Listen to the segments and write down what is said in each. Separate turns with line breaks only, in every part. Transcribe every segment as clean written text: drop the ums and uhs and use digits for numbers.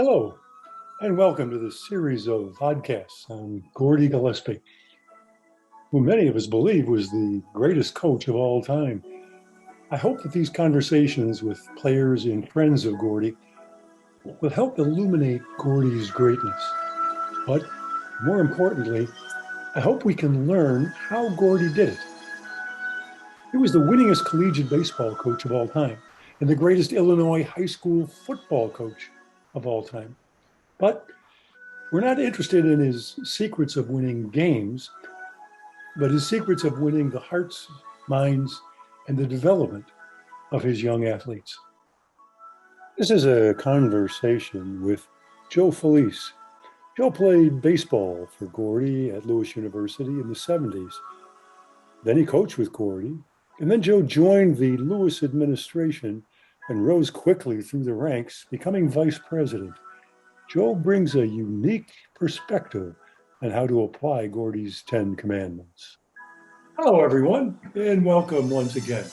Hello, and welcome to this series of podcasts on Gordie Gillespie, who many of us believe was the greatest coach of all time. I hope that these conversations with players and friends of Gordie will help illuminate Gordie's greatness. But more importantly, I hope we can learn how Gordie did it. He was the winningest collegiate baseball coach of all time and the greatest Illinois high school football coach of all time. But we're not interested in his secrets of winning games, but his secrets of winning the hearts, minds, and the development of his young athletes. This is a conversation with Joe Falese. Joe played baseball for Gordie at Lewis University in the 70s. Then he coached with Gordie, and then Joe joined the Lewis administration and rose quickly through the ranks, becoming vice president. Joe brings a unique perspective on how to apply Gordie's 10 commandments. Hello, everyone, and welcome once again.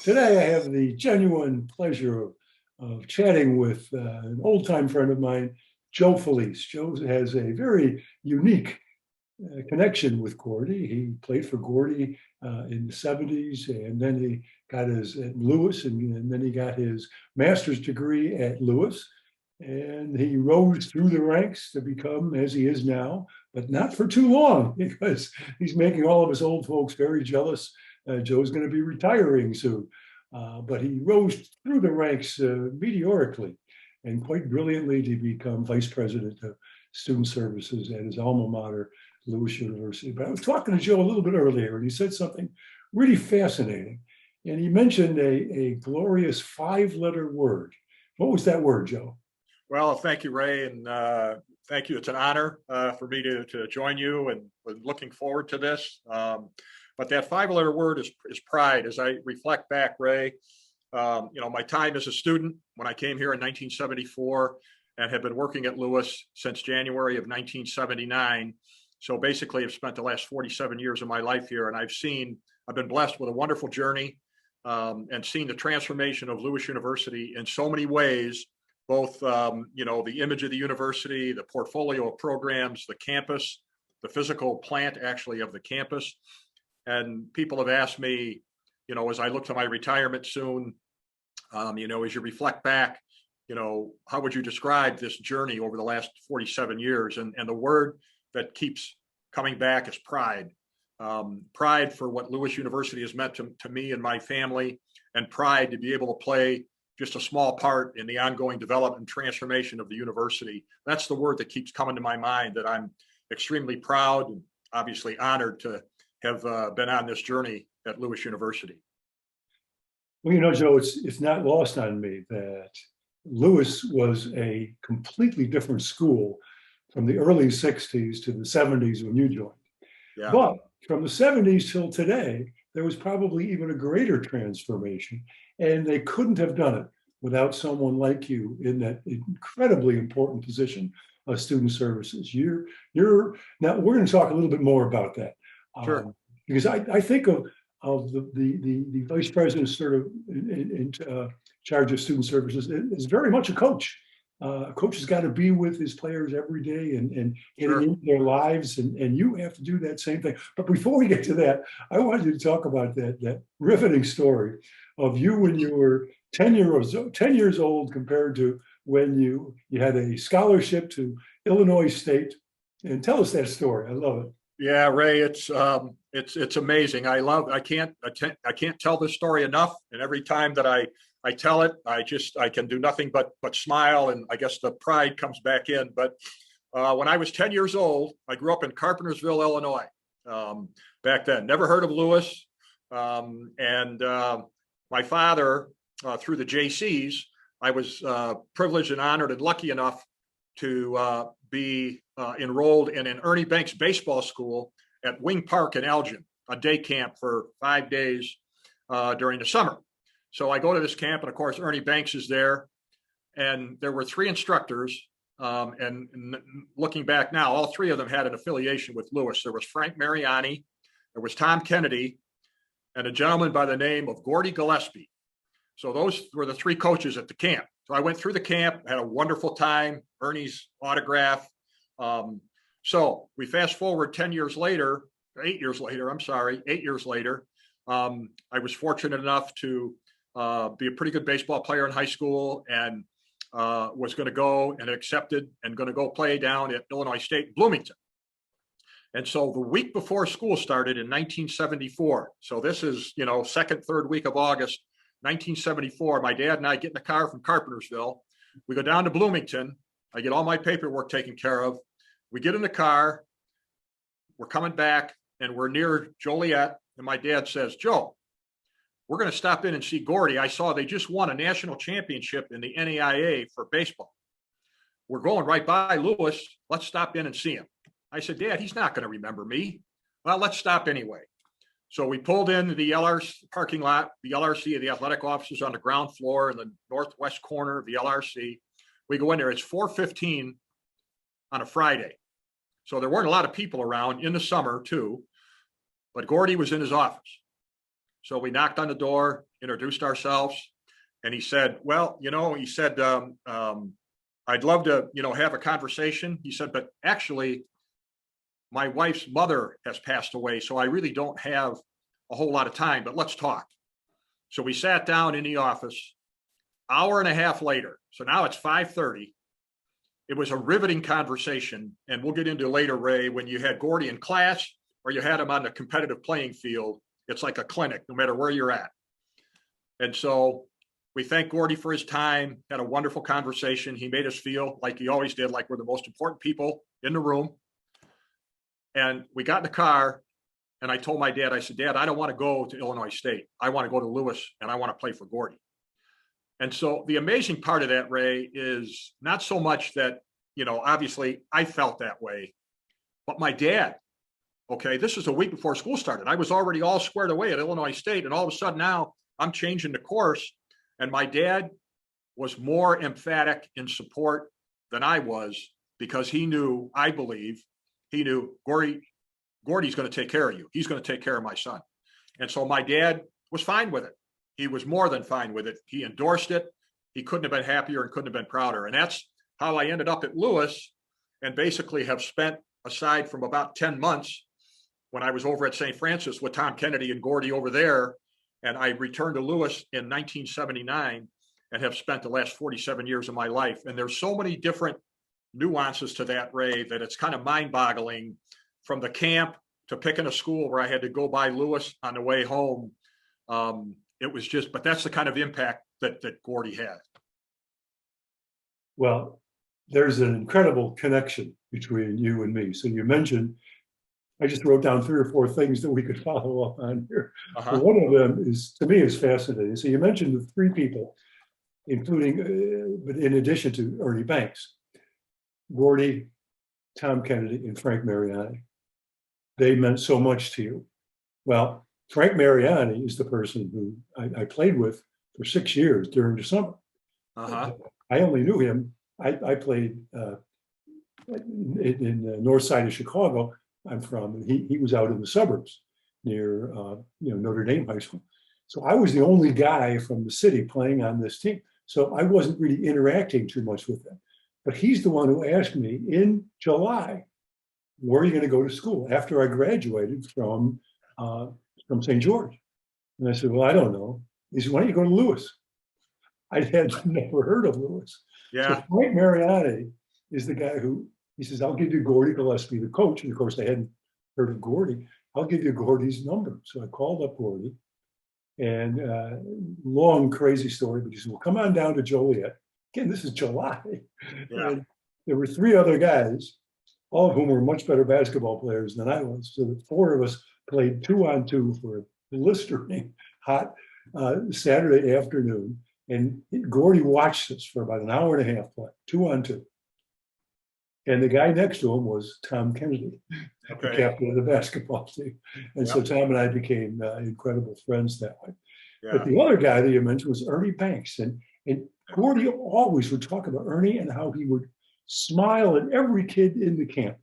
Today, I have the genuine pleasure of chatting with an old-time friend of mine, Joe Falese. Joe has a very unique connection with Gordie. He played for Gordie in the 70s, and then he got his at Lewis, and then he got his master's degree at Lewis. And he rose through the ranks to become as he is now, but not for too long because he's making all of us old folks very jealous. Joe's going to be retiring soon. But he rose through the ranks meteorically and quite brilliantly to become vice president of student services at his alma mater, Lewis University. But I was talking to Joe a little bit earlier, and he said something really fascinating. And he mentioned a glorious 5-letter word. What was that word, Joe?
Well, thank you, Ray, and thank you. It's an honor for me to join you, and we're looking forward to this. But that 5-letter word is pride. As I reflect back, Ray, my time as a student when I came here in 1974 and have been working at Lewis since January of 1979. So basically, I've spent the last 47 years of my life here, and I've been blessed with a wonderful journey and seen the transformation of Lewis University in so many ways. Both, the image of the university, the portfolio of programs, the campus, the physical plant actually of the campus. And people have asked me, as I look to my retirement soon, as you reflect back, how would you describe this journey over the last 47 years? And the word that keeps coming back is pride. Pride for what Lewis University has meant to me and my family, and pride to be able to play just a small part in the ongoing development and transformation of the university. That's the word that keeps coming to my mind, that I'm extremely proud and obviously honored to have been on this journey at Lewis University.
Well, Joe, it's not lost on me that Lewis was a completely different school from the early 60s to the 70s when you joined. Yeah. But from the 70s till today, there was probably even a greater transformation, and they couldn't have done it without someone like you in that incredibly important position of student services. You're now we're going to talk a little bit more about that.
Sure.
Because I think of the vice president sort of in charge of student services is very much a coach. A coach has got to be with his players every day and getting into their lives, and you have to do that same thing. But before we get to that, I wanted you to talk about that riveting story of you when you were 10 years old compared to when you had a scholarship to Illinois State. And tell us that story. I love it.
Yeah, Ray, it's amazing. I can't tell this story enough. And every time that I tell it, I can do nothing but smile, and I guess the pride comes back in. But when I was 10 years old, I grew up in Carpentersville, Illinois. Back then, never heard of Lewis, and my father, through the JCs, I was privileged and honored and lucky enough to be enrolled in an Ernie Banks baseball school at Wing Park in Elgin, a day camp for 5 days during the summer. So I go to this camp, and of course, Ernie Banks is there. And there were 3 instructors. And looking back now, all 3 of them had an affiliation with Lewis. There was Frank Mariani, there was Tom Kennedy, and a gentleman by the name of Gordie Gillespie. So those were the 3 coaches at the camp. So I went through the camp, had a wonderful time, Ernie's autograph. So we fast forward 10 years later, 8 years later, I'm sorry, 8 years later. I was fortunate enough to be a pretty good baseball player in high school, and was going to go and accepted and going to go play down at Illinois State in Bloomington. And so the week before school started in 1974, so this is, second, third week of August, 1974, my dad and I get in the car from Carpentersville. We go down to Bloomington. I get all my paperwork taken care of. We get in the car. We're coming back, and we're near Joliet. And my dad says, Joe, we're going to stop in and see Gordie. I saw they just won a national championship in the NAIA for baseball. We're going right by Lewis. Let's stop in and see him. I said, Dad, he's not going to remember me. Well, let's stop anyway. So we pulled into the LRC parking lot. The LRC, the athletic offices on the ground floor in the northwest corner of the LRC. We go in there. It's 4:15 on a Friday. So there weren't a lot of people around in the summer too, but Gordie was in his office. So we knocked on the door, introduced ourselves, and he said, well, I'd love to, have a conversation. He said, but actually, my wife's mother has passed away, so I really don't have a whole lot of time, but let's talk. So we sat down in the office, hour and a half later. So now it's 5:30. It was a riveting conversation, and we'll get into later, Ray, when you had Gordie in class or you had him on the competitive playing field. It's like a clinic, no matter where you're at. And so we thanked Gordie for his time, had a wonderful conversation. He made us feel like he always did, like we're the most important people in the room. And we got in the car, and I told my dad, I said, Dad, I don't want to go to Illinois State. I want to go to Lewis, and I want to play for Gordie. And so the amazing part of that, Ray, is not so much that, obviously I felt that way, but my dad, okay, this is a week before school started. I was already all squared away at Illinois State, and all of a sudden now I'm changing the course. And my dad was more emphatic in support than I was, because he knew, I believe, Gordie's going to take care of you. He's going to take care of my son. And so my dad was fine with it. He was more than fine with it. He endorsed it. He couldn't have been happier and couldn't have been prouder. And that's how I ended up at Lewis, and basically have spent, aside from about 10 months when I was over at St. Francis with Tom Kennedy and Gordie over there, and I returned to Lewis in 1979, and have spent the last 47 years of my life. And there's so many different nuances to that, Ray, that it's kind of mind-boggling, from the camp to picking a school where I had to go by Lewis on the way home. It was just, but that's the kind of impact that Gordie had.
Well, there's an incredible connection between you and me. So you mentioned, I just wrote down 3 or 4 things that we could follow up on here. But one of them is, to me, is fascinating. So you mentioned the 3 people, including, but in addition to Ernie Banks, Gordie, Tom Kennedy, and Frank Mariani. They meant so much to you. Well, Frank Mariani is the person who I played with for 6 years during the summer. I only knew him. I played in the north side of Chicago. I'm from, and he was out in the suburbs near Notre Dame High School. So I was the only guy from the city playing on this team. So I wasn't really interacting too much with them. But he's the one who asked me in July, where are you going to go to school after I graduated from St. George? And I said, well, I don't know. He said, why don't you go to Lewis? I had never heard of Lewis.
Yeah.
So Frank Mariani is the guy who, he says, I'll give you Gordie Gillespie, the coach. And of course, I hadn't heard of Gordie. I'll give you Gordie's number. So I called up Gordie, and long, crazy story, but he said, well, come on down to Joliet. Again, this is July.
Yeah.
And there were 3 other guys, all of whom were much better basketball players than I was. So the 4 of us played 2-on-2 for a blistering hot Saturday afternoon. And Gordie watched us for about an hour and a half play, 2-on-2. And the guy next to him was Tom Kennedy, the captain of the basketball team. And so Tom and I became incredible friends that way. Yeah. But the other guy that you mentioned was Ernie Banks. And Gordie always would talk about Ernie and how he would smile at every kid in the camp.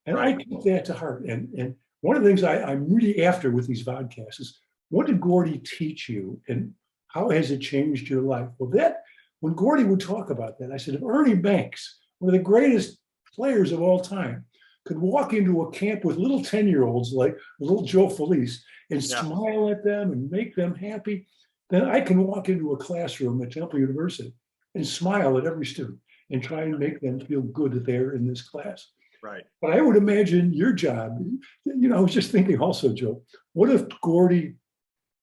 And I took that to heart. And one of the things I'm really after with these vodcasts is, what did Gordie teach you, and how has it changed your life? Well, that when Gordie would talk about that, I said, if Ernie Banks, one of the greatest players of all time, could walk into a camp with little 10-year-olds like little Joe Falese and
Yeah.
smile at them and make them happy, then I can walk into a classroom at Temple University and smile at every student and try and make them feel good that they're in this class.
Right.
But I would imagine your job, I was just thinking also, Joe, what if Gordie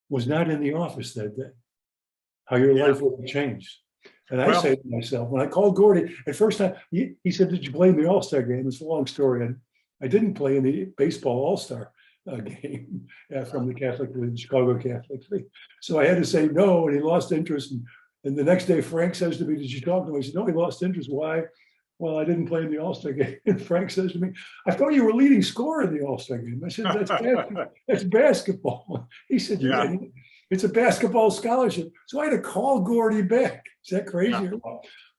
was not in the office that day? How your life would have changed. And I say to myself, when I called Gordie, at first time, he said, did you play in the All-Star game? It's a long story. And I didn't play in the baseball All-Star game from the Catholic League, the Chicago Catholic League. So I had to say no, and he lost interest. And the next day, Frank says to me, did you talk to him? I said, no, he lost interest. Why? Well, I didn't play in the All-Star game. And Frank says to me, I thought you were leading scorer in the All-Star game. I said, that's basketball. He said, yeah. It's a basketball scholarship. So I had to call Gordie back. Is that crazy? Yeah.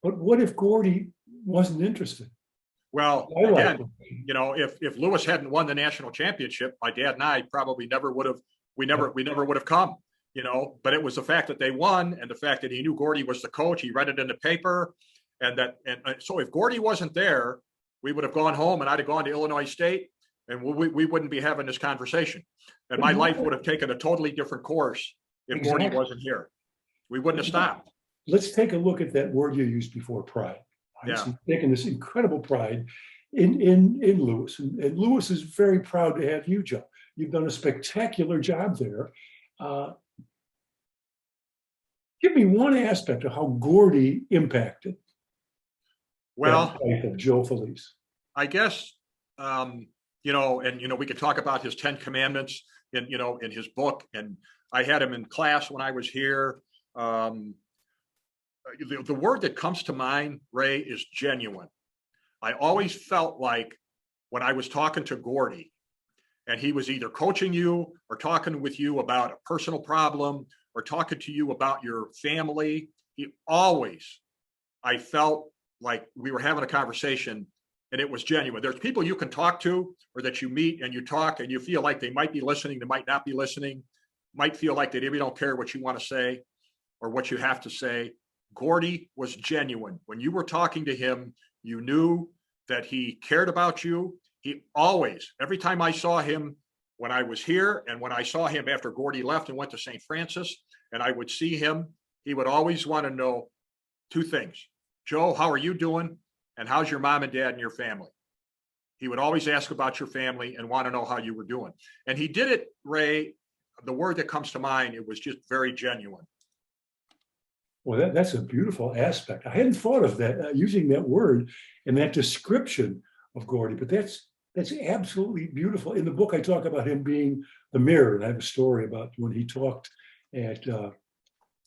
But what if Gordie wasn't interested?
Well, again, if Lewis hadn't won the national championship, my dad and I probably never would have, we never would have come, but it was the fact that they won and the fact that he knew Gordie was the coach. He read it in the paper. And so if Gordie wasn't there, we would have gone home and I'd have gone to Illinois State and we wouldn't be having this conversation. And my life would have taken a totally different course if Gordie wasn't here. We wouldn't have stopped.
Let's take a look at that word you used before, pride. Yeah. He's taking this incredible pride in Lewis. And Lewis is very proud to have you, Joe. You've done a spectacular job there. Give me one aspect of how Gordie impacted the life of Joe Falese.
I guess, we could talk about his 10 commandments in his book. And I had him in class when I was here. The word that comes to mind, Ray, is genuine. I always felt like when I was talking to Gordie and he was either coaching you or talking with you about a personal problem or talking to you about your family, I felt like we were having a conversation and it was genuine. There's people you can talk to or that you meet and you talk and you feel like they might be listening, they might not be listening, might feel like they really don't care what you want to say or what you have to say. Gordie was genuine. When you were talking to him, you knew that he cared about you. He always, every time I saw him when I was here and when I saw him after Gordie left and went to St. Francis and I would see him, he would always want to know two things. Joe, how are you doing? And how's your mom and dad and your family? He would always ask about your family and want to know how you were doing. And he did it, Ray, the word that comes to mind, it was just very genuine.
Well, that's a beautiful aspect. I hadn't thought of that, using that word and that description of Gordie, but that's absolutely beautiful. In the book, I talk about him being the mirror, and I have a story about when he talked in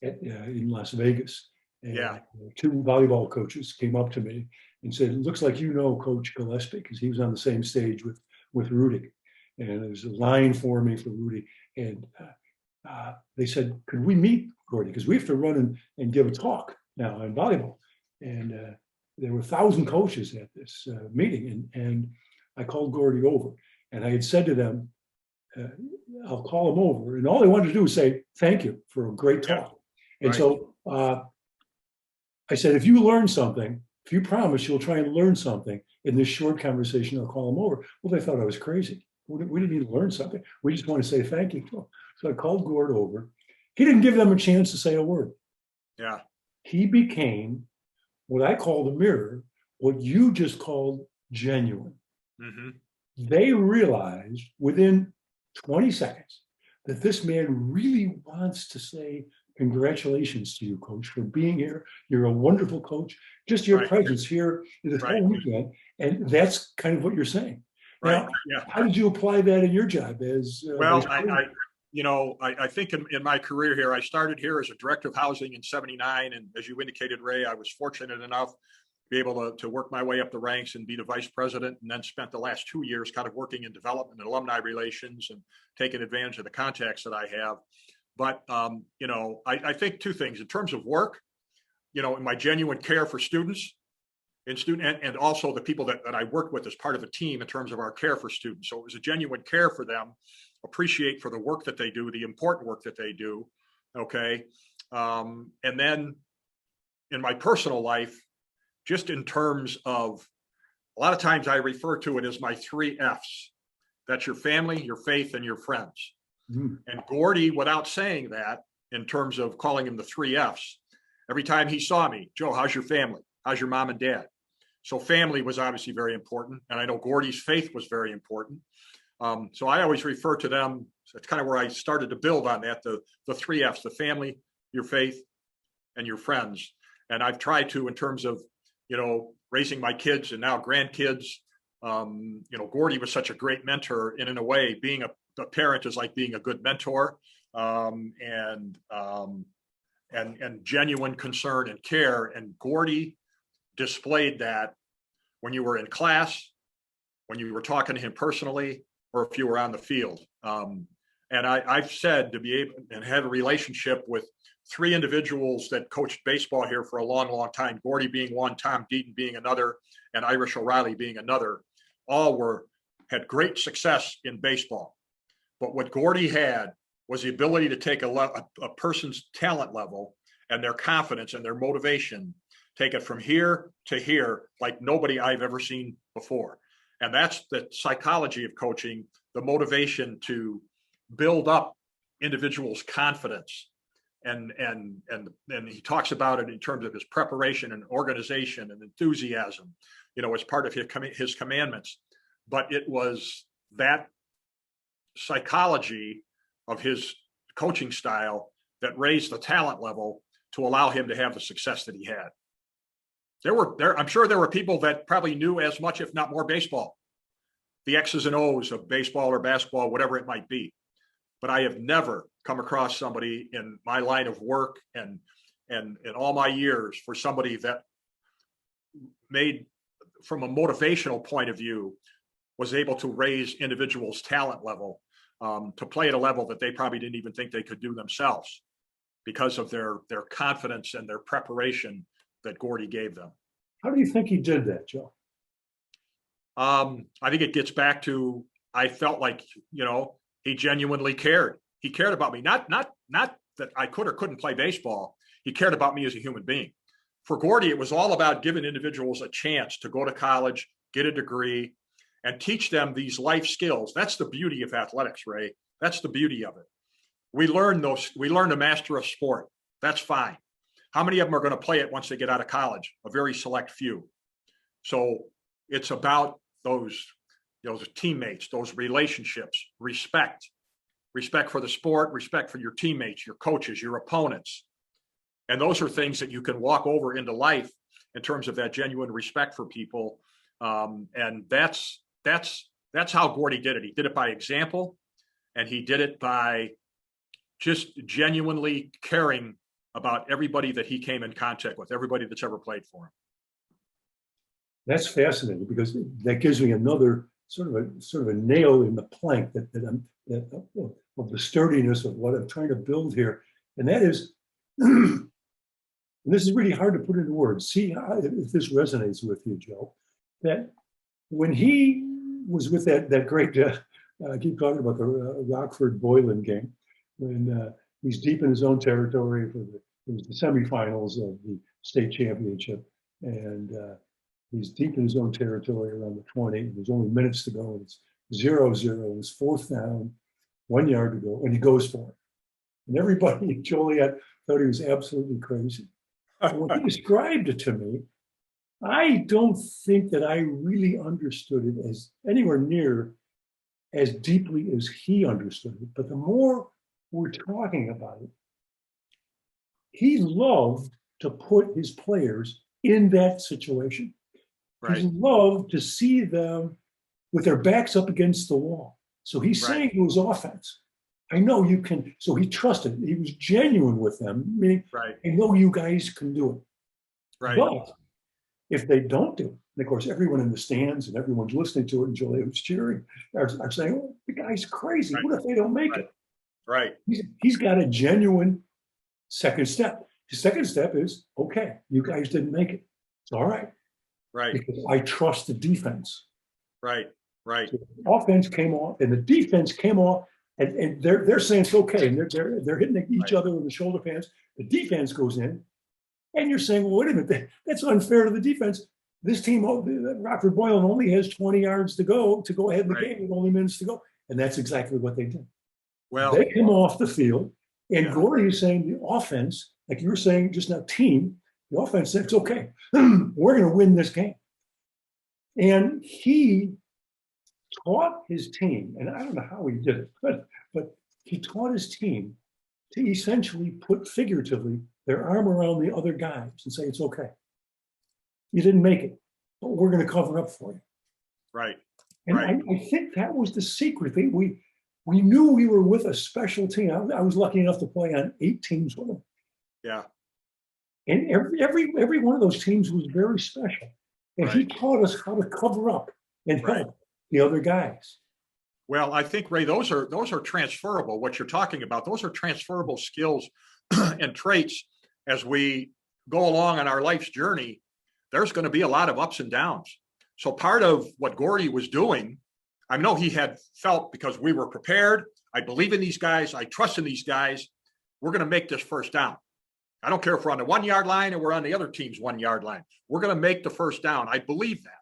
Las Vegas. And two volleyball coaches came up to me and said, "It looks like you know Coach Gillespie," because he was on the same stage with Rudy. And there was a line for me for Rudy. And they said, "Could we meet Gordie? Because we have to run and give a talk now in volleyball." And there were 1,000 coaches at this meeting. And I called Gordie over. And I had said to them, I'll call him over. And all they wanted to do was say, "Thank you for a great talk." Yeah. And so I said, if you learn something, if you promise you'll try and learn something in this short conversation, I'll call him over. Well, they thought I was crazy. We didn't need to learn something. We just want to say thank you to him. So I called Gord over. He didn't give them a chance to say a word.
Yeah.
He became what I call the mirror, what you just called genuine. Mm-hmm. They realized within 20 seconds that this man really wants to say, "Congratulations to you, Coach, for being here. You're a wonderful coach. Just your presence here this whole weekend." And that's kind of what you're saying. Now, how did you apply that in your job as
I think in my career here, I started here as a director of housing in '79. And as you indicated, Ray, I was fortunate enough to be able to work my way up the ranks and be the vice president, and then spent the last 2 years kind of working in development and alumni relations and taking advantage of the contacts that I have. But, I think two things in terms of work, in my genuine care for students and also the people that I worked with as part of the team in terms of our care for students. So it was a genuine care for them, appreciate for the work that they do, the important work that they do. Okay. And then, in my personal life, just in terms of, a lot of times I refer to it as my 3 F's. That's your family, your faith, and your friends.
Mm.
And Gordie, without saying that, in terms of calling him the 3 F's, every time he saw me, Joe, how's your family? How's your mom and dad? So family was obviously very important. And I know Gordie's faith was very important. So I always refer to them. That's kind of where I started to build on that, the 3 F's, the family, your faith, and your friends. And I've tried to, in terms of, raising my kids and now grandkids, Gordie was such a great mentor. And in a way, being a parent is like being a good mentor, and genuine concern and care. And Gordie displayed that when you were in class, when you were talking to him personally, or if you were on the field. And I've said, to be able and have a relationship with 3 individuals that coached baseball here for a long, long time, Gordie being one, Tom Deaton being another, and Irish O'Reilly being another, all had great success in baseball. But what Gordie had was the ability to take a person's talent level and their confidence and their motivation, take it from here to here like nobody I've ever seen before. And that's the psychology of coaching, the motivation to build up individuals' confidence. And he talks about it in terms of his preparation and organization and enthusiasm, as part of his commandments. But it was that psychology of his coaching style that raised the talent level to allow him to have the success that he had. I'm sure there were people that probably knew as much, if not more, baseball, the X's and O's of baseball or basketball, whatever it might be. But I have never come across somebody in my line of work and in all my years for somebody that made, from a motivational point of view, was able to raise individuals' talent level to play at a level that they probably didn't even think they could do themselves because of their confidence and their preparation that Gordie gave them.
How do you think he did that, Joe?
I think it gets back to, I felt like, he genuinely cared. He cared about me. Not that I could or couldn't play baseball. He cared about me as a human being. For Gordie, it was all about giving individuals a chance to go to college, get a degree, and teach them these life skills. That's the beauty of athletics, Ray. That's the beauty of it. We learn to master a sport. That's fine. How many of them are going to play it once they get out of college? A very select few. So it's about those teammates, those relationships, respect for the sport, respect for your teammates, your coaches, your opponents. And those are things that you can walk over into life in terms of that genuine respect for people. And that's how Gordie did it. He did it by example, and he did it by just genuinely caring about everybody that he came in contact with, everybody that's ever played for him.
That's fascinating, because that gives me another sort of a nail in the plank of the sturdiness of what I'm trying to build here. And that is, and this is really hard to put into words. See if this resonates with you, Joe, that when he was with that great, I keep talking about the Rockford-Boylan game, when he's deep in his own territory it was the semifinals of the state championship, and he's deep in his own territory around the 20. There's only minutes to go. It's 0-0. It's 4th down, 1 yard to go, and he goes for it. And everybody in Joliet thought he was absolutely crazy. And when he described it to me, I don't think that I really understood it as anywhere near as deeply as he understood it. But the more we're talking about it, he loved to put his players in that situation.
Right.
He loved to see them with their backs up against the wall. So he's saying to his offense, I know you can. So he trusted. He was genuine with them, meaning, I know you guys can do it.
Right.
But if they don't do it, and of course, everyone in the stands and everyone's listening to it, and Joliet was cheering, are saying, oh, the guy's crazy. What if they don't make it?
Right.
He's got a genuine second step. His second step is, okay, you guys didn't make it. It's all right.
Right.
Because I trust the defense.
Right.
So the offense came off and the defense came off, and they're saying it's okay. And they're hitting each other with the shoulder pads. The defense goes in, And you're saying, well, wait a minute, that's unfair to the defense. This team, Rockford Boylan only has 20 yards to go ahead in the
Right.
game with only minutes to go. And that's exactly what they did.
Well,
They come off the field, and
yeah.
Gordie is saying the offense, like you were saying just now, team, the offense said, it's okay. We're going to win this game. And he taught his team, and I don't know how he did it, but he taught his team to essentially put figuratively their arm around the other guys and say, it's okay. You didn't make it, but we're going to cover up for you.
Right.
And
right.
I think that was the secret. We knew we were with a special team. I was lucky enough to play on 8 teams with them.
Yeah.
And every one of those teams was very special. And he taught us how to cover up and help the other guys.
Well, I think, Ray, those are transferable. What you're talking about, those are transferable skills and traits as we go along on our life's journey. There's going to be a lot of ups and downs. So part of what Gordie was doing, I know he had felt, because we were prepared, I believe in these guys, I trust in these guys, we're going to make this first down. I don't care if we're on the 1 yard line or we're on the other team's 1 yard line. We're going to make the first down. I believe that.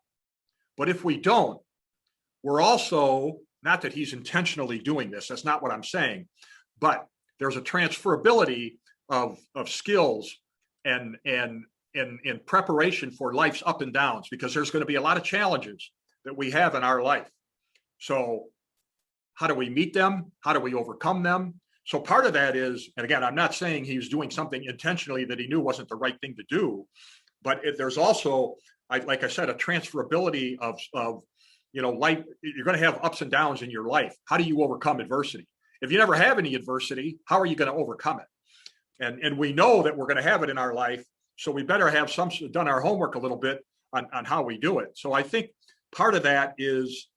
But if we don't, we're also, not that he's intentionally doing this, that's not what I'm saying, but there's a transferability of skills and in preparation for life's up and downs, because there's going to be a lot of challenges that we have in our life. So how do we meet them? How do we overcome them? So part of that is, and again, I'm not saying he was doing something intentionally that he knew wasn't the right thing to do, but there's also, like I said, a transferability of life. You're going to have ups and downs in your life. How do you overcome adversity? If you never have any adversity, how are you going to overcome it? And we know that we're going to have it in our life, so we better have done our homework a little bit on how we do it. So I think part of that is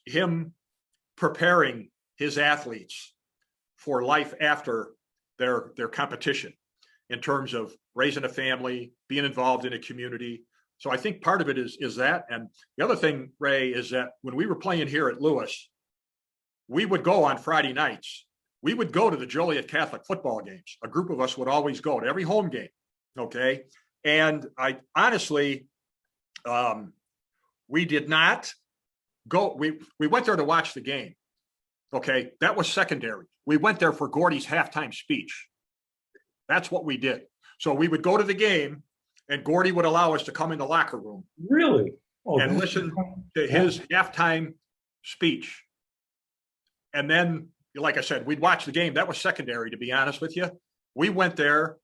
him preparing his athletes for life after their competition, in terms of raising a family, being involved in a community. So I think part of it is that. And the other thing, Ray, is that when we were playing here at Lewis, we would go on Friday nights. We would go to the Joliet Catholic football games. A group of us would always go to every home game. Okay. And I honestly, we did not go. We went there to watch the game. Okay. That was secondary. We went there for Gordie's halftime speech. That's what we did. So we would go to the game, and Gordie would allow us to come in the locker room.
Really?
And listen to his halftime speech. And then, like I said, we'd watch the game. That was secondary, to be honest with you. We went there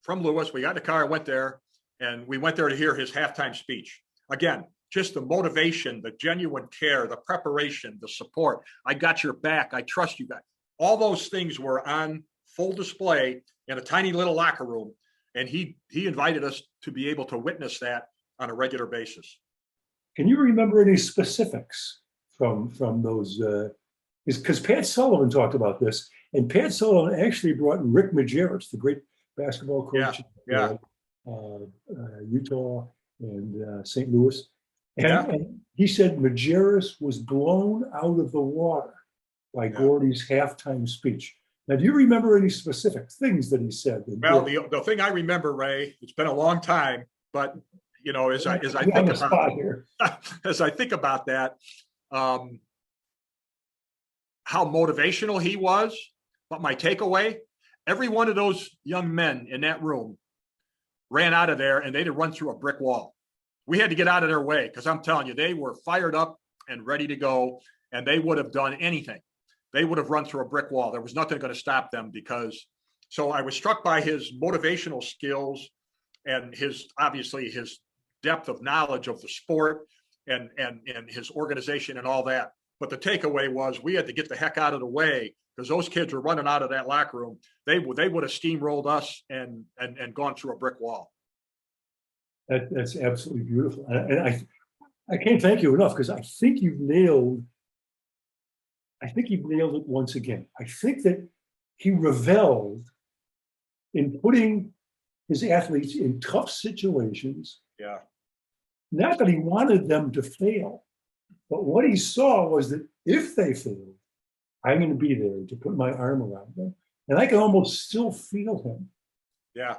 from Lewis. We got in the car, went there, and we went there to hear his halftime speech. Again, just the motivation, the genuine care, the preparation, the support. I got your back. I trust you guys. All those things were on full display in a tiny little locker room. And he invited us to be able to witness that on a regular basis.
Can you remember any specifics from those? Because Pat Sullivan talked about this, and Pat Sullivan actually brought Rick Majerus, the great basketball coach, Utah and St. Louis, and he said Majerus was blown out of the water by Gordie's halftime speech. Now, do you remember any specific things that he said?
Well, the thing I remember, Ray, it's been a long time, but as I think about that, how motivational he was. But my takeaway, every one of those young men in that room ran out of there, and they'd have run through a brick wall. We had to get out of their way, because I'm telling you, they were fired up and ready to go, and they would have done anything. They would have run through a brick wall. There was nothing going to stop them. So I was struck by his motivational skills and his depth of knowledge of the sport and his organization and all that. But the takeaway was we had to get the heck out of the way, because those kids were running out of that locker room. They would have steamrolled us and gone through a brick wall.
That's absolutely beautiful. And I can't thank you enough, because I think you've nailed it once again. I think that he reveled in putting his athletes in tough situations.
Yeah.
Not that he wanted them to fail, but what he saw was that if they failed, I'm going to be there to put my arm around them. And I can almost still feel him.
Yeah.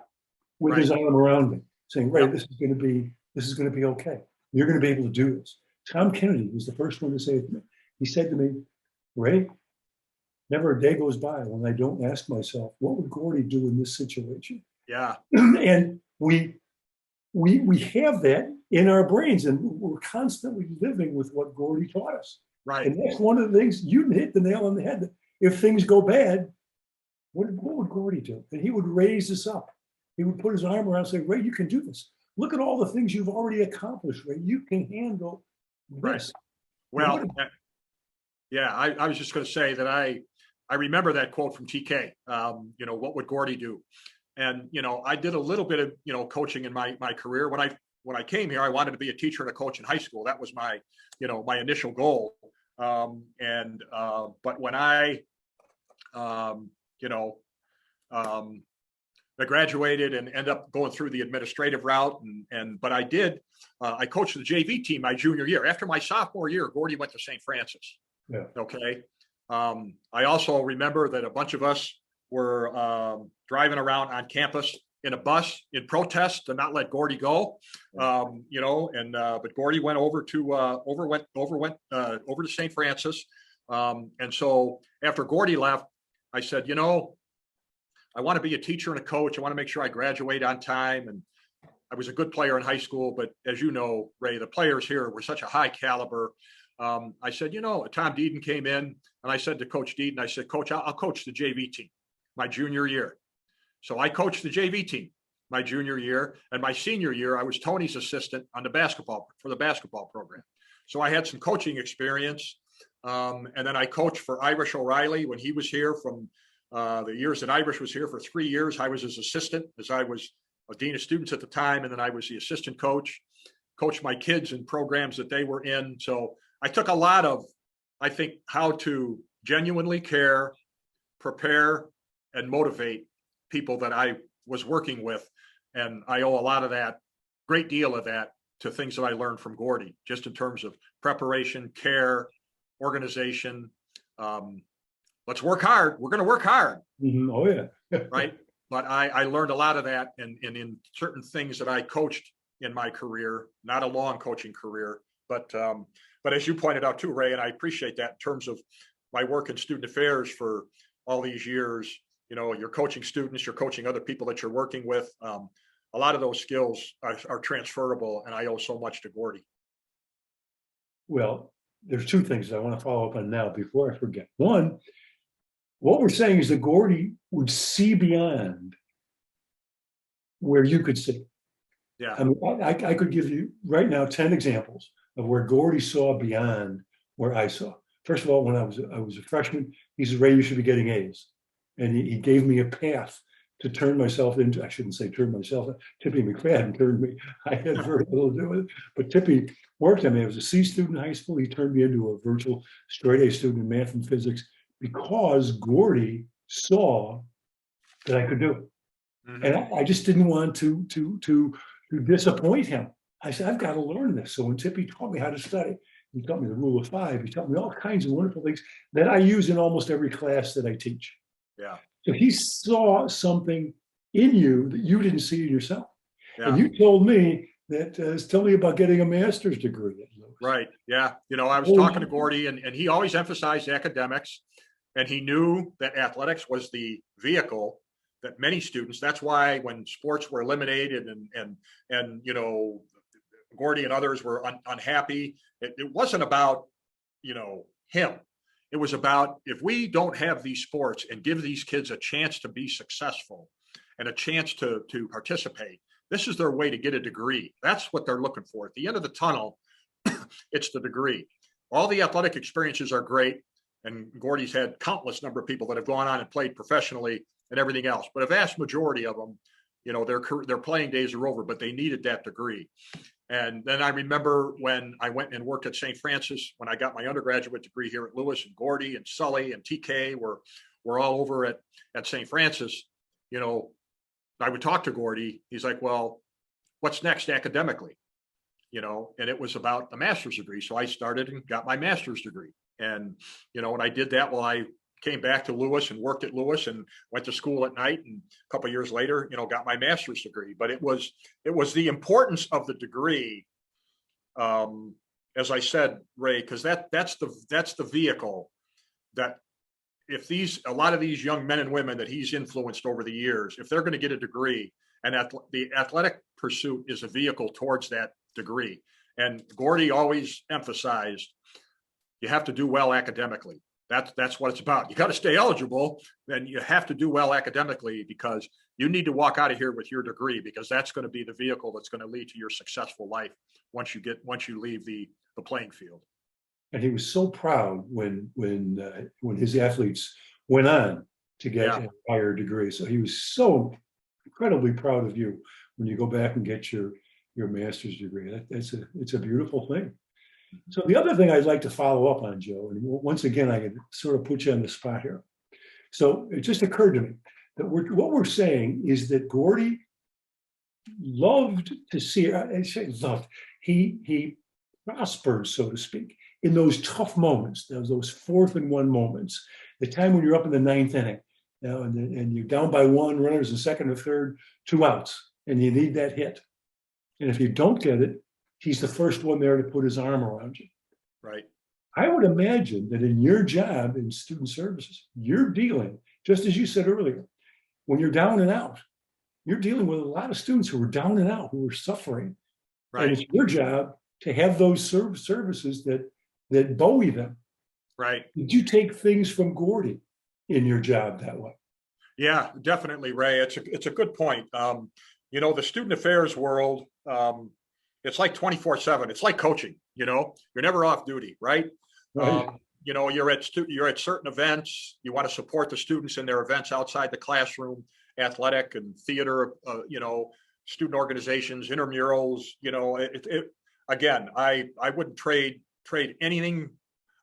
with
Right.
his arm around me, saying, Ray,
Yep.
this is going to be okay. You're going to be able to do this. Tom Kennedy was the first one to say it to me. He said to me, Ray, never a day goes by when I don't ask myself, what would Gordie do in this situation?
Yeah.
And we have that in our brains, and we're constantly living with what Gordie taught us.
Right.
And that's one of the things, you hit the nail on the head. If things go bad, what would Gordie do? And he would raise us up. He would put his arm around and say, Ray, you can do this. Look at all the things you've already accomplished, Ray. You can handle this.
Right. Well, yeah, I was just going to say that I remember that quote from TK. What would Gordie do? And I did a little bit of coaching in my career. When I came here, I wanted to be a teacher and a coach in high school. That was my my initial goal. But when I I graduated and ended up going through the administrative route, but I coached the JV team my junior year. After my sophomore year, Gordie went to St. Francis.
Yeah.
Okay. I also remember that a bunch of us were driving around on campus in a bus in protest to not let Gordie go. But Gordie went over to St. Francis. And so after Gordie left, I said, I want to be a teacher and a coach. I want to make sure I graduate on time. And I was a good player in high school, but as you know, Ray, the players here were such a high caliber. I said, Tom Deedon came in, and I said to Coach Deedon, I said, Coach, I'll coach the JV team my junior year. So I coached the JV team my junior year, and my senior year, I was Tony's assistant for the basketball program. So I had some coaching experience. And then I coached for Irish O'Reilly when he was here from the years that Irish was here for 3 years. I was his assistant, as I was a dean of students at the time. And then I was the assistant coached my kids in programs that they were in. So I took a lot of, I think, how to genuinely care, prepare, and motivate people that I was working with. And I owe a lot of that, great deal of that, to things that I learned from Gordie, just in terms of preparation, care, organization. Let's work hard. We're going to work hard.
Mm-hmm. Oh, yeah.
Right. But I learned a lot of that in certain things that I coached in my career, not a long coaching career, but as you pointed out too, Ray, and I appreciate that in terms of my work in student affairs for all these years. You're coaching students, you're coaching other people that you're working with. A lot of those skills are transferable, and I owe so much to Gordie.
Well, there's two things I want to follow up on now before I forget. One, what we're saying is that Gordie would see beyond where you could see.
Yeah.
I mean, I could give you right now 10 examples of where Gordie saw beyond where I saw. First of all, when I was a freshman, he said, Ray, you should be getting A's. And he gave me a path to turn myself into, I shouldn't say turn myself, Tippy McFadden turned me. I had very little to do with it. But Tippy worked on me. I was a C student in high school. He turned me into a virtual straight A student in math and physics because Gordie saw that I could do it. Mm-hmm. And I just didn't want to disappoint him. I said, I've got to learn this. So when Tippy taught me how to study, he taught me the rule of 5. He taught me all kinds of wonderful things that I use in almost every class that I teach.
Yeah.
So he saw something in you that you didn't see in yourself. Yeah. And you told me that, tell me about getting a master's degree.
Right. Yeah. I was talking to Gordie, and he always emphasized academics, and he knew that athletics was the vehicle that many students, that's why when sports were eliminated and Gordie and others were unhappy, it wasn't about, him. It was about, if we don't have these sports and give these kids a chance to be successful and a chance to participate, this is their way to get a degree. That's what they're looking for. At the end of the tunnel, it's the degree. All the athletic experiences are great. And Gordie's had countless number of people that have gone on and played professionally and everything else. But a vast majority of them, their playing days are over, but they needed that degree. And then I remember when I went and worked at St. Francis, when I got my undergraduate degree here at Lewis, and Gordie and Sully and TK were all over at St. Francis. I would talk to Gordie. He's like, well, what's next academically? And it was about a master's degree. So I started and got my master's degree. And, and I did that while I came back to Lewis and worked at Lewis and went to school at night. And a couple of years later, got my master's degree. But it was the importance of the degree, as I said, Ray, because that's the vehicle that if a lot of these young men and women that he's influenced over the years, if they're going to get a degree, and the athletic pursuit is a vehicle towards that degree. And Gordie always emphasized, you have to do well academically. That's what it's about. You got to stay eligible, and you have to do well academically, because you need to walk out of here with your degree, because that's going to be the vehicle that's going to lead to your successful life once you leave the playing field.
And he was so proud when his athletes went on to get a higher degree. So he was so incredibly proud of you when you go back and get your master's degree. It's a beautiful thing. So the other thing I'd like to follow up on, Joe, and once again, I can sort of put you on the spot here. So it just occurred to me that what we're saying is that Gordie loved to see, he prospered, so to speak, in those tough moments, those 4th and 1 moments, the time when you're up in the 9th inning, and you're down by 1, runners in second or third, 2 outs, and you need that hit. And if you don't get it, he's the first one there to put his arm around you.
Right.
I would imagine that in your job in student services, you're dealing, just as you said earlier, when you're down and out, you're dealing with a lot of students who are down and out, who are suffering. Right. And it's your job to have those services that buoy them.
Right.
Did you take things from Gordie in your job that way?
Yeah, definitely, Ray. It's a good point. The student affairs world, it's like 24/7. It's like coaching. You're never off duty, right?
Right.
You're at certain events. You want to support the students in their events outside the classroom, athletic and theater. Student organizations, intramurals. Again, I wouldn't trade anything.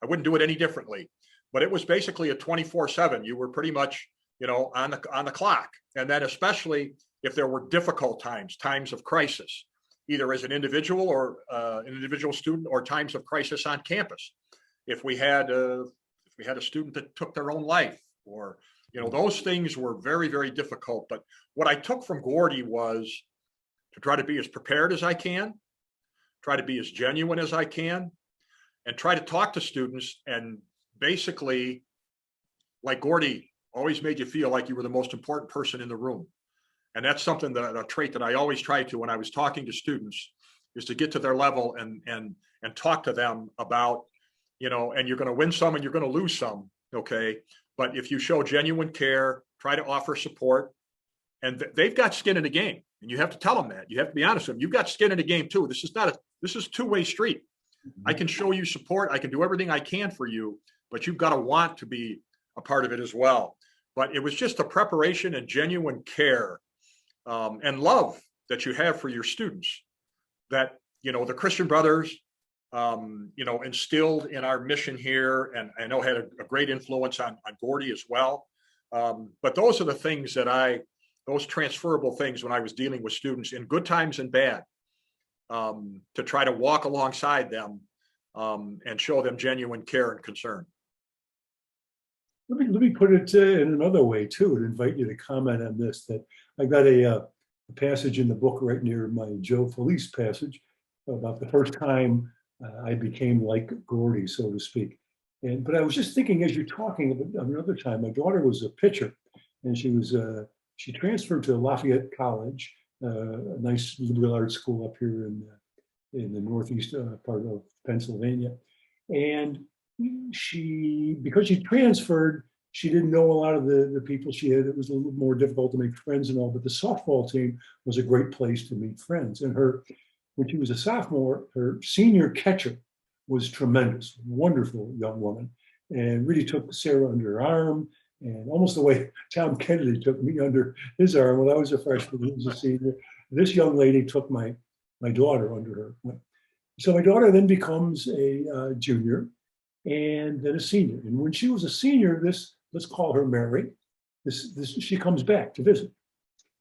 I wouldn't do it any differently. But it was basically a 24/7. You were pretty much on the clock, and then especially if there were difficult times of crisis, either as an individual or an individual student, or times of crisis on campus. If we had a student that took their own life, or those things were very, very difficult. But what I took from Gordie was to try to be as prepared as I can, try to be as genuine as I can, and try to talk to students, and basically, like Gordie always made you feel like you were the most important person in the room. And that's something a trait that I always try to, when I was talking to students, is to get to their level and talk to them about, and you're going to win some and you're going to lose some. Okay. But if you show genuine care, try to offer support, and they've got skin in the game, and you have to tell them that. You have to be honest with them. You've got skin in the game too. This is a two-way street. I can show you support. I can do everything I can for you, but you've got to want to be a part of it as well. But it was just the preparation and genuine care and love that you have for your students that, the Christian Brothers, instilled in our mission here, and I know had a great influence on Gordie as well. But those are the things those transferable things when I was dealing with students in good times and bad, to try to walk alongside them and show them genuine care and concern.
Let me put it in another way too, and invite you to comment on this. That I got a passage in the book right near my Joe Falese passage about the first time I became like Gordie, so to speak. But I was just thinking, as you're talking about another time, my daughter was a pitcher, and she transferred to Lafayette College, a nice liberal arts school up here in the northeast part of Pennsylvania, and because she transferred, she didn't know a lot of the people she had. It was a little more difficult to make friends and all, but the softball team was a great place to meet friends. And when she was a sophomore, her senior catcher was tremendous, wonderful young woman, and really took Sarah under her arm, and almost the way Tom Kennedy took me under his arm when I was a freshman, he was a senior. This young lady took my daughter under her wing. So my daughter then becomes a junior, and then a senior. And when she was a senior, let's call her Mary, she comes back to visit.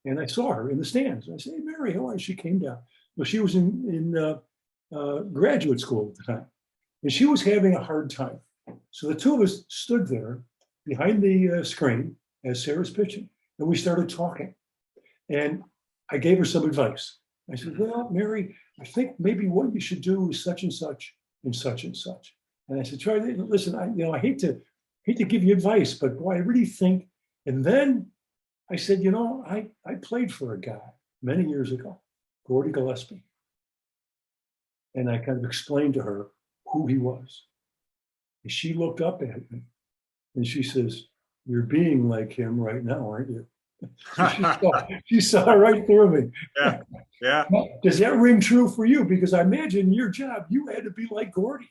And I saw her in the stands. I said, "Hey, Mary, how are you?" She came down. Well, she was in graduate school at the time, and she was having a hard time. So the two of us stood there, behind the screen as Sarah's pitching, and we started talking. And I gave her some advice. I said, well, Mary, I think maybe what you should do is such and such and such and such. And I said, try to listen. I hate to give you advice, but boy, I really think. And then I said, I played for a guy many years ago, Gordie Gillespie. And I kind of explained to her who he was. And she looked up at me and she says, you're being like him right now, aren't you? So she saw right through me.
Yeah. Yeah.
Does that ring true for you? Because I imagine your job, you had to be like Gordie.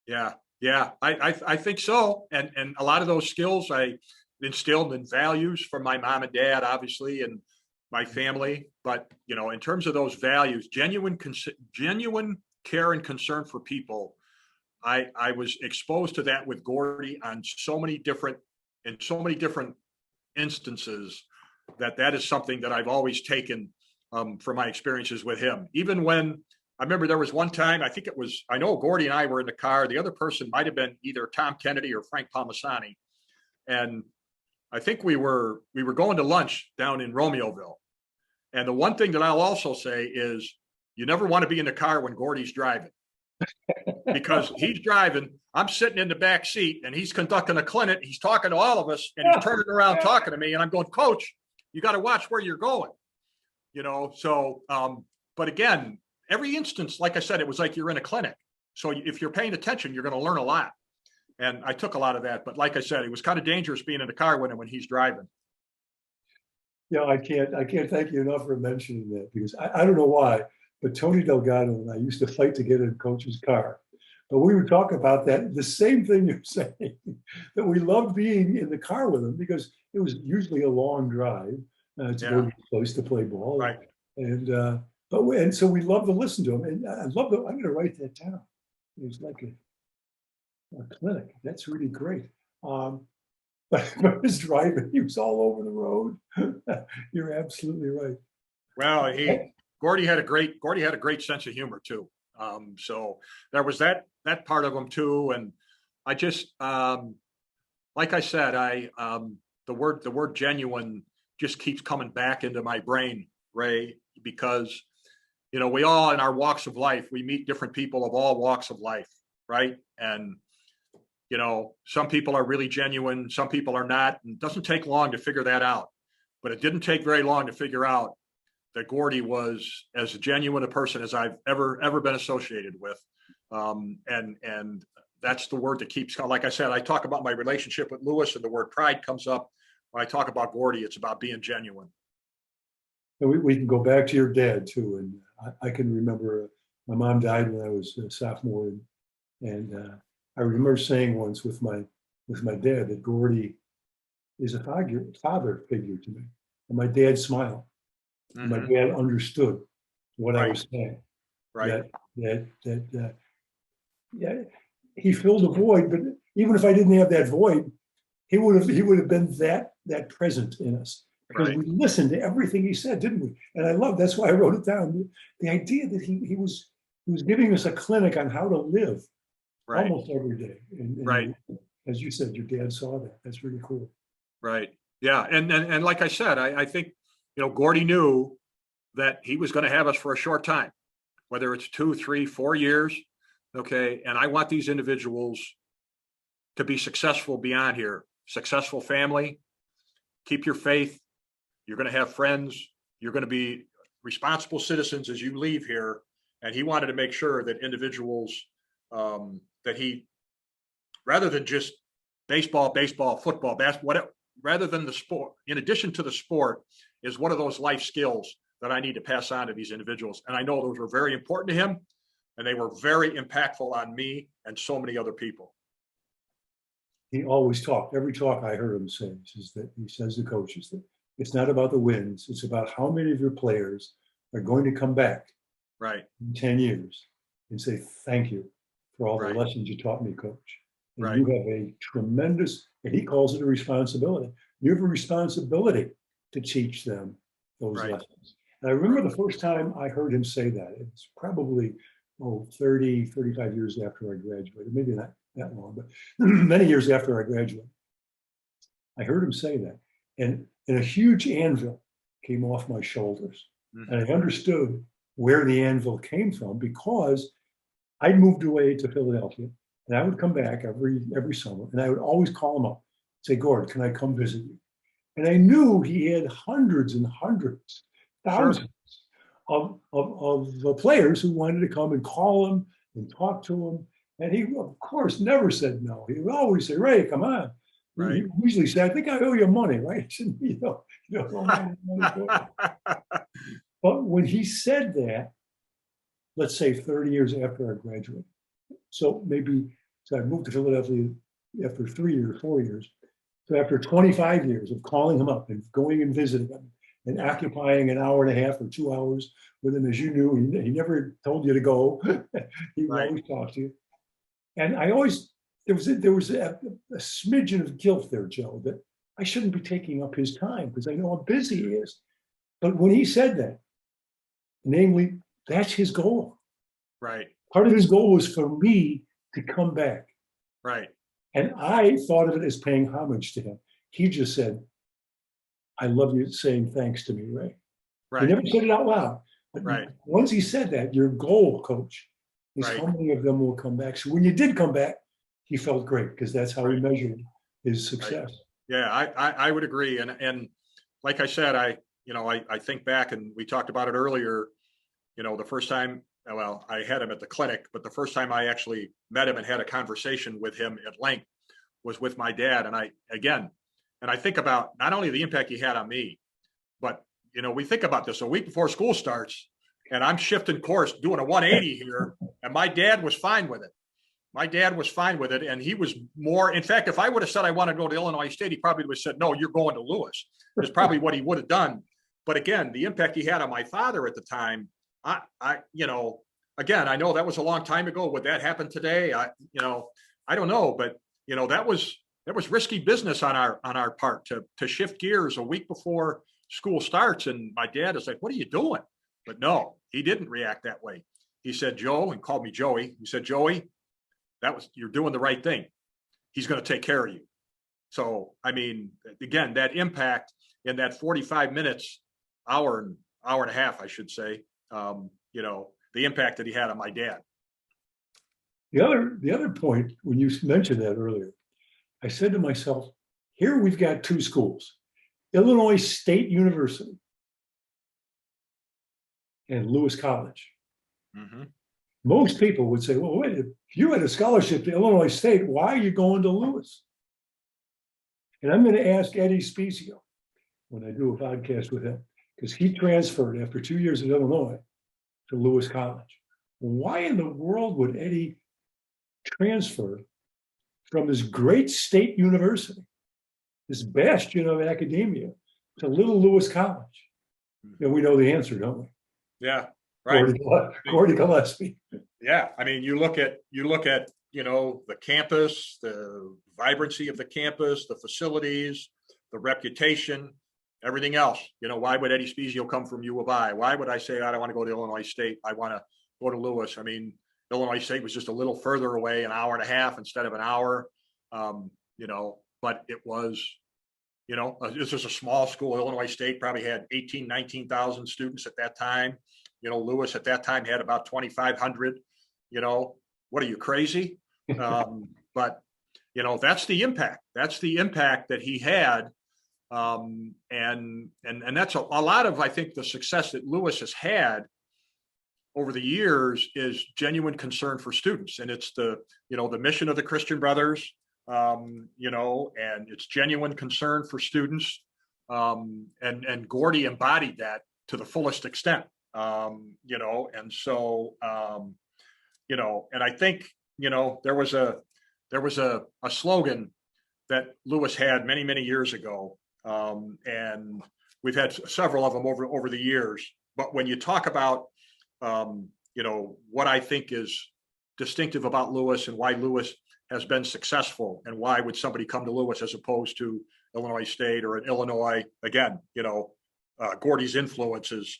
Yeah. Yeah. I think so. And a lot of those skills I instilled in values from my mom and dad, obviously, and my family. But, in terms of those values, genuine care and concern for people, I was exposed to that with Gordie in so many different instances that is something that I've always taken from my experiences with him. Even when I remember there was one time, I know Gordie and I were in the car. The other person might have been either Tom Kennedy or Frank Palmisani. And I think we were going to lunch down in Romeoville. And the one thing that I'll also say is you never want to be in the car when Gordie's driving. Because he's driving, I'm sitting in the back seat and he's conducting a clinic. He's talking to all of us and he's turning around talking to me. And I'm going, Coach, you got to watch where you're going, So, but again, every instance, like I said, it was like you're in a clinic. So if you're paying attention, you're going to learn a lot. And I took a lot of that. But like I said, it was kind of dangerous being in the car with him when he's driving.
Yeah, I can't thank you enough for mentioning that, because I don't know why, but Tony Delgado and I used to fight to get in Coach's car. But we would talk about that, the same thing you're saying, that we loved being in the car with him because it was usually a long drive to go to a place to play ball.
Right.
And so we loved to listen to him. And I'm going to write that down. It was like a clinic. That's really great. But his driving, he was all over the road. You're absolutely right.
Well, Gordie had a great sense of humor too. So there was that part of him too. And I just, like I said, the word genuine just keeps coming back into my brain, Ray, because, we all in our walks of life, we meet different people of all walks of life. Right. And, some people are really genuine. Some people are not. And it doesn't take long to figure that out, but it didn't take very long to figure out that Gordie was as genuine a person as I've ever been associated with. And that's the word that keeps coming. Like I said, I talk about my relationship with Lewis and the word pride comes up. When I talk about Gordie, it's about being genuine.
And we can go back to your dad too. And I can remember my mom died when I was a sophomore. And I remember saying once with my dad that Gordie is a father figure to me. And my dad smiled. Mm-hmm. My dad understood what I was saying.
Right.
That he filled a void, but even if I didn't have that void, he would have been that present in us, because we listened to everything he said, didn't we? And I love, that's why I wrote it down. The idea that he was giving us a clinic on how to live almost every day. And as you said, your dad saw that. That's really cool.
Right. Yeah. And like I said, I think, Gordie knew that he was going to have us for a short time, whether it's 2, 3, 4 years. Okay. And I want these individuals to be successful beyond here. Successful family, keep your faith. You're going to have friends. You're going to be responsible citizens as you leave here. And he wanted to make sure that individuals, that he, rather than just baseball, football, basketball, whatever, rather than the sport, in addition to the sport, is one of those life skills that I need to pass on to these individuals. And I know those were very important to him, and they were very impactful on me and so many other people.
He always talked, every talk I heard him say, is that he says to coaches that it's not about the wins, it's about how many of your players are going to come back in 10 years and say, thank you for all the lessons you taught me, Coach. And you have a tremendous, and he calls it a responsibility. You have a responsibility to teach them those lessons. And I remember the first time I heard him say that, it's probably 30, 35 years after I graduated, maybe not that long, but many years after I graduated. I heard him say that. And a huge anvil came off my shoulders.
Mhm.
And I understood where the anvil came from because I'd moved away to Philadelphia and I would come back every summer and I would always call him up, say, Gord, can I come visit you? And I knew he had hundreds and hundreds,
Sure.
thousands of players who wanted to come and call him and talk to him. And he, of course, never said no. He would always say, Ray, come on. He
Right.
usually said, I think I owe you money, right? I said, you don't owe me money. But when he said that, let's say 30 years after I graduated, so I moved to Philadelphia after 3 years, 4 years. So after 25 years of calling him up and going and visiting him and occupying an hour and a half or 2 hours with him, as you knew, he never told you to go. He would
Right.
always talk to you. And there was a smidgen of guilt there, Joe, that I shouldn't be taking up his time because I know how busy he is. But when he said that, namely, that's his goal.
Right.
Part of his goal was for me to come back.
Right.
And I thought of it as paying homage to him. He just said, I love you saying thanks to me, Ray. He
Right.
never said it out loud. But
Right.
once he said that, your goal, coach, is
Right.
how many of them will come back. So when you did come back, he felt great because that's how he
Right.
measured his success.
Yeah, I would agree. And like I said, I think back and we talked about it earlier, the first time, well, I had him at the clinic, but the first time I actually met him and had a conversation with him at length was with my dad. And I think about not only the impact he had on me, but, we think about this a week before school starts and I'm shifting course, doing a 180 here. And my dad was fine with it. And he was more, in fact, if I would have said I want to go to Illinois State, he probably would have said, no, you're going to Lewis. Is probably what he would have done. But again, the impact he had on my father at the time, again, I know that was a long time ago. Would that happen today? I don't know, but that was risky business on our part to shift gears a week before school starts. And my dad is like, what are you doing? But no, he didn't react that way. He said, Joe, and called me Joey. He said, Joey, you're doing the right thing. He's going to take care of you. So, I mean, again, that impact in that 45 minutes, hour and a half, I should say, the impact that he had on my dad.
The other point, when you mentioned that earlier, I said to myself, here we've got two schools, Illinois State University and Lewis College.
Mm-hmm.
Most people would say, well, wait, if you had a scholarship to Illinois State, why are you going to Lewis? And I'm going to ask Eddie Spezio when I do a podcast with him, because he transferred after 2 years at Illinois to Lewis College. Why in the world would Eddie transfer from this great state university, this bastion of academia, to little Lewis College? And we know the answer, don't we?
Yeah, right.
Gordie Gillespie.
Yeah, I mean, you look at the campus, the vibrancy of the campus, the facilities, the reputation, everything else. Why would Eddie Spezio come from U of I? Why would I say I don't want to go to Illinois State? I want to go to Lewis. I mean, Illinois State was just a little further away, an hour and a half instead of an hour. But it was, this is a small school. Illinois State probably had 19,000 students at that time. Lewis at that time had about 2,500. What are you, crazy? But that's the impact. That's the impact that he had. And that's a lot of, I think, the success that Lewis has had over the years is genuine concern for students. And it's the mission of the Christian Brothers, and it's genuine concern for students. And Gordie embodied that to the fullest extent. And so, and I think, there was a slogan that Lewis had many, many years ago. And we've had several of them over the years. But when you talk about, what I think is distinctive about Lewis and why Lewis has been successful and why would somebody come to Lewis as opposed to Illinois State or in Illinois, again, Gordie's influence is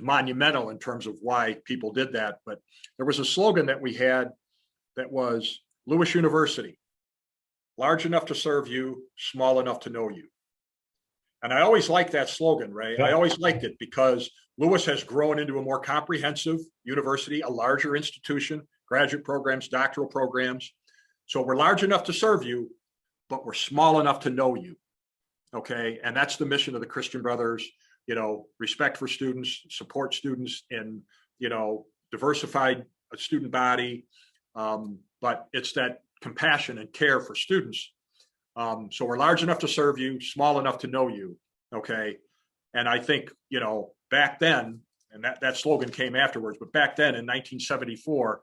monumental in terms of why people did that. But there was a slogan that we had that was Lewis University, large enough to serve you, small enough to know you. And I always liked that slogan, Ray. I always liked it because Lewis has grown into a more comprehensive university, a larger institution, graduate programs, doctoral programs. So we're large enough to serve you, but we're small enough to know you. Okay. And that's the mission of the Christian Brothers, respect for students, support students in, diversified student body. But it's that compassion and care for students. So we're large enough to serve you, small enough to know you. Okay. And I think, back then, and that slogan came afterwards, but back then in 1974,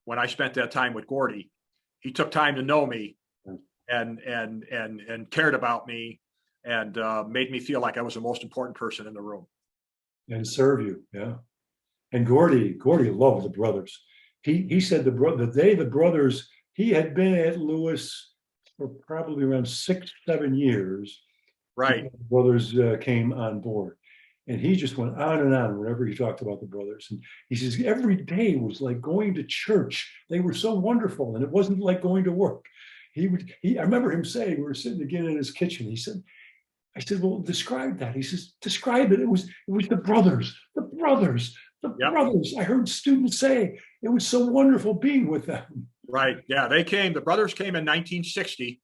when I spent that time with Gordie, he took time to know me and cared about me and made me feel like I was the most important person in the room.
And serve you. Yeah. And Gordie loved the brothers. He said the brothers, he had been at Lewis for probably around 6-7 years.
Right.
The brothers came on board. And he just went on and on whenever he talked about the brothers. And he says, every day was like going to church. They were so wonderful. And it wasn't like going to work. I remember him saying, we were sitting again in his kitchen. I said, well, describe that. He says, describe it. It was the brothers. I heard students say it was so wonderful being with them.
Right. Yeah. The brothers came in 1960.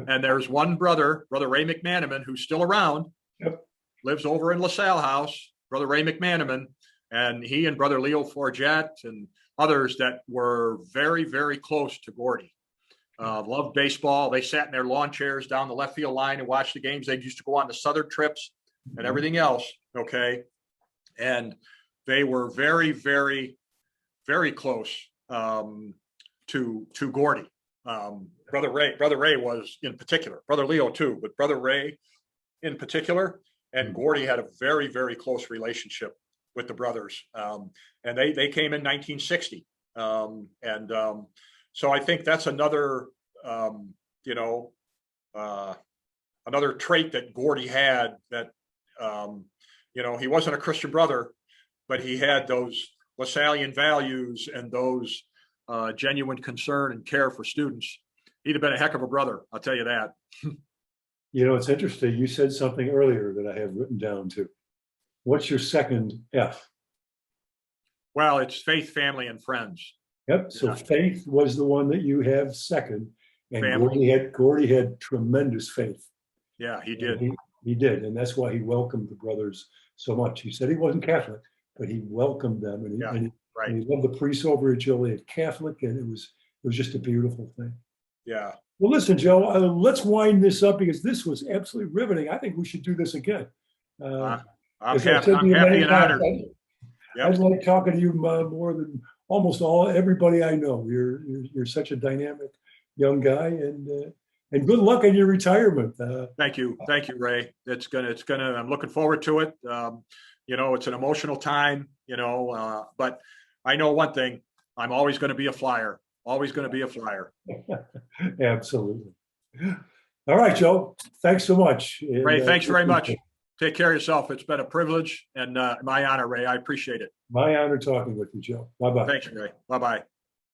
And there's one brother Ray McManaman, who's still around.
Yep.
Lives over in LaSalle House, Brother Ray McManaman, and he and Brother Leo Forget and others that were very, very close to Gordie. Loved baseball. They sat in their lawn chairs down the left field line and watched the games. They used to go on the Southern trips and everything else. Okay. And they were very, very, very close to Gordie. Brother Ray was in particular, Brother Leo too, but Brother Ray in particular. And Gordie had a very, very close relationship with the brothers. And they came in 1960. So I think that's another, another trait that Gordie had that, he wasn't a Christian brother, but he had those Lasallian values and those genuine concern and care for students. He'd have been a heck of a brother. I'll tell you that.
It's interesting. You said something earlier that I have written down too. What's your second F?
Well, it's faith, family, and friends.
Yep. So faith was the one that you have second. And
Family.
Gordie had tremendous faith.
Yeah, he did.
He did. And that's why he welcomed the brothers so much. He said he wasn't Catholic, but he welcomed them. And he loved the priests over at Joliet Catholic. And it was just a beautiful thing.
Yeah.
Well, listen, Joe, let's wind this up because this was absolutely riveting. I think we should do this again.
I'm happy and honored.
I'd like talking to you more than almost everybody I know. You're such a dynamic young guy, and good luck in your retirement.
Thank you, Ray. I'm looking forward to it. It's an emotional time, but I know one thing: I'm always going to be a flyer. Always going to be a flyer.
Absolutely. All right, Joe. Thanks so much.
Ray, thanks very much. Take care of yourself. It's been a privilege and my honor, Ray. I appreciate it.
My honor talking with you, Joe. Bye-bye.
Thanks, Ray. Bye-bye.